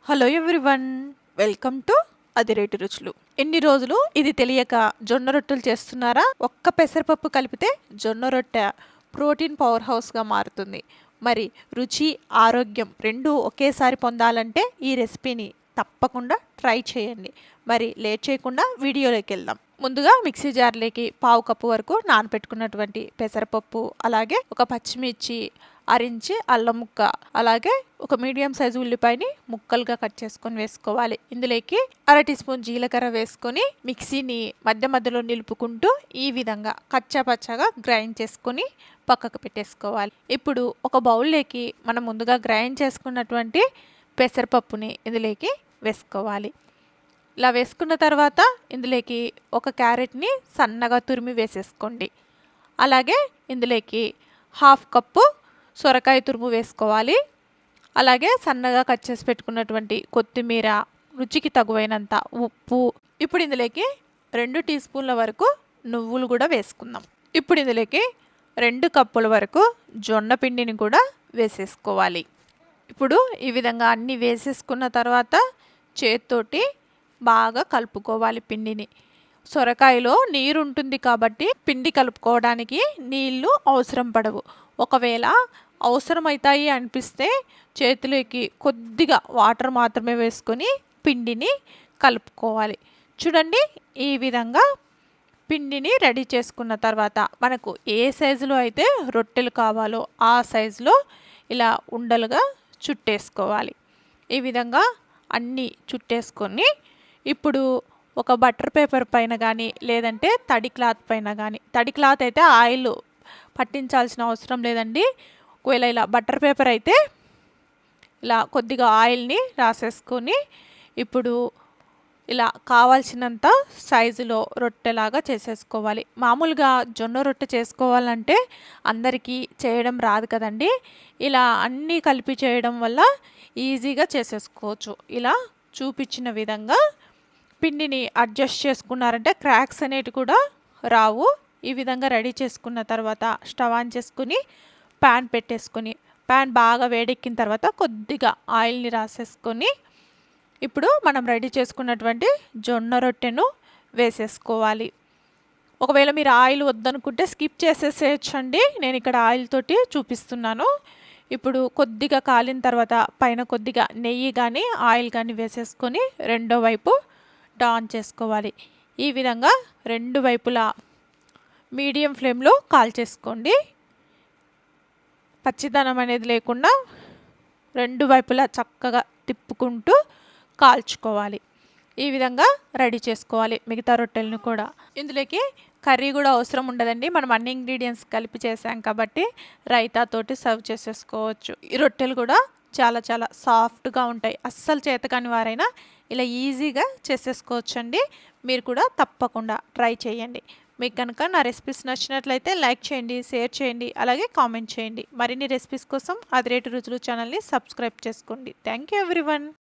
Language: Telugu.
హలో ఎవ్రీవన్, వెల్కమ్ టు అదిరేటి రుచులు. ఎన్ని రోజులు ఇది తెలియక జొన్న రొట్టెలు చేస్తున్నారా? ఒక్క పెసరపప్పు కలిపితే జొన్న రొట్టె ప్రోటీన్ పవర్ హౌస్గా మారుతుంది. మరి రుచి, ఆరోగ్యం రెండూ ఒకేసారి పొందాలంటే ఈ రెసిపీని తప్పకుండా ట్రై చేయండి. మరి లేట్ చేయకుండా వీడియోలోకి వెళ్దాం. ముందుగా మిక్సీ జార్లోకి పావు కప్పు వరకు నానబెట్టుకున్నటువంటి పెసరపప్పు, అలాగే ఒక పచ్చిమిర్చి, అరించి అల్లం ముక్క, అలాగే ఒక మీడియం సైజు ఉల్లిపాయని ముక్కలుగా కట్ చేసుకొని వేసుకోవాలి. ఇందులోకి 1/2 టీ స్పూన్ జీలకర్ర వేసుకొని మిక్సీని మధ్య మధ్యలో నిలుపుకుంటూ ఈ విధంగా కచ్చా పచ్చగా గ్రైండ్ చేసుకొని పక్కకు పెట్టేసుకోవాలి. ఇప్పుడు ఒక బౌల్లోకి మనం ముందుగా గ్రైండ్ చేసుకున్నటువంటి పెసరపప్పుని ఇందులోకి వేసుకోవాలి. ఇలా వేసుకున్న తర్వాత ఇందులోకి ఒక క్యారెట్ని సన్నగా తురిమి వేసేసుకోండి. అలాగే ఇందులోకి 1/2 కప్పు సొరకాయ తురుము వేసుకోవాలి. అలాగే సన్నగా కట్ చేసి పెట్టుకున్నటువంటి కొత్తిమీర, రుచికి తగువైనంత ఉప్పు. ఇప్పుడు ఇందులోకి 2 టీ స్పూన్ల వరకు నువ్వులు కూడా వేసుకుందాం. ఇప్పుడు ఇందులోకి 2 కప్పుల వరకు జొన్న పిండిని కూడా వేసేసుకోవాలి. ఇప్పుడు ఈ విధంగా అన్నీ వేసేసుకున్న తర్వాత చేత్తోటి బాగా కలుపుకోవాలి పిండిని. సొరకాయలో నీరు ఉంటుంది కాబట్టి పిండి కలుపుకోవడానికి నీళ్లు అవసరం పడవు. ఒకవేళ అవసరమవుతాయి అనిపిస్తే చేతిలోకి కొద్దిగా వాటర్ మాత్రమే వేసుకొని పిండిని కలుపుకోవాలి. చూడండి, ఈ విధంగా పిండిని రెడీ చేసుకున్న తర్వాత మనకు ఏ సైజులో అయితే రొట్టెలు కావాలో ఆ సైజులో ఇలా ఉండలుగా చుట్టేసుకోవాలి. ఈ విధంగా అన్నీ చుట్టేసుకొని ఇప్పుడు ఒక బటర్ పేపర్ పైన కానీ లేదంటే తడి క్లాత్ పైన కానీ, తడి క్లాత్ అయితే ఆయిల్ పట్టించాల్సిన అవసరం లేదండి. ఒకవేళ ఇలా బటర్ పేపర్ అయితే ఇలా కొద్దిగా ఆయిల్ని రాసేసుకొని ఇప్పుడు ఇలా కావాల్సినంత సైజులో రొట్టెలాగా చేసేసుకోవాలి. మామూలుగా జొన్న రొట్టె చేసుకోవాలంటే అందరికీ చేయడం రాదు కదండి. ఇలా అన్నీ కలిపి చేయడం వల్ల ఈజీగా చేసేసుకోవచ్చు. ఇలా చూపించిన విధంగా పిండిని అడ్జస్ట్ చేసుకున్నారంటే క్రాక్స్ అనేవి కూడా రావు. ఈ విధంగా రెడీ చేసుకున్న తర్వాత స్టవ్ ఆన్ చేసుకుని ప్యాన్ పెట్టేసుకొని, ప్యాన్ బాగా వేడెక్కిన తర్వాత కొద్దిగా ఆయిల్ని రాసేసుకొని ఇప్పుడు మనం రెడీ చేసుకున్నటువంటి జొన్న రొట్టెను వేసేసుకోవాలి. ఒకవేళ మీరు ఆయిల్ వద్దనుకుంటే స్కిప్ చేసేసేయచ్చండి. నేను ఇక్కడ ఆయిల్ తోటి చూపిస్తున్నాను. ఇప్పుడు కొద్దిగా కాలిన తర్వాత పైన కొద్దిగా నెయ్యి కానీ ఆయిల్ కానీ వేసేసుకొని రెండో వైపు టర్న్ చేసుకోవాలి. ఈ విధంగా రెండు వైపులా మీడియం ఫ్లేమ్లో కాల్చేసుకోండి. పచ్చిదనం అనేది లేకుండా రెండు వైపులా చక్కగా తిప్పుకుంటూ కాల్చుకోవాలి. ఈ విధంగా రెడీ చేసుకోవాలి మిగతా రొట్టెలను కూడా. ఇందులోకి కర్రీ కూడా అవసరం ఉండదండి. మనం అన్ని ఇంగ్రీడియంట్స్ కలిపి చేసాం కాబట్టి రైతాతోటి సర్వ్ చేసేసుకోవచ్చు. ఈ రొట్టెలు కూడా చాలా చాలా సాఫ్ట్గా ఉంటాయి. అస్సలు చేతకాని వారైనా ఇలా ఈజీగా చేసేసుకోవచ్చండి. మీరు కూడా తప్పకుండా ట్రై చేయండి. మీకు కనుక నా రెసిపీస్ నచ్చినట్లయితే లైక్ చేయండి, షేర్ చేయండి, అలాగే కామెంట్ చేయండి. మరిన్ని రెసిపీస్ కోసం అదిరేటి రుచులు ఛానల్ని సబ్స్క్రైబ్ చేసుకోండి. Thank you everyone.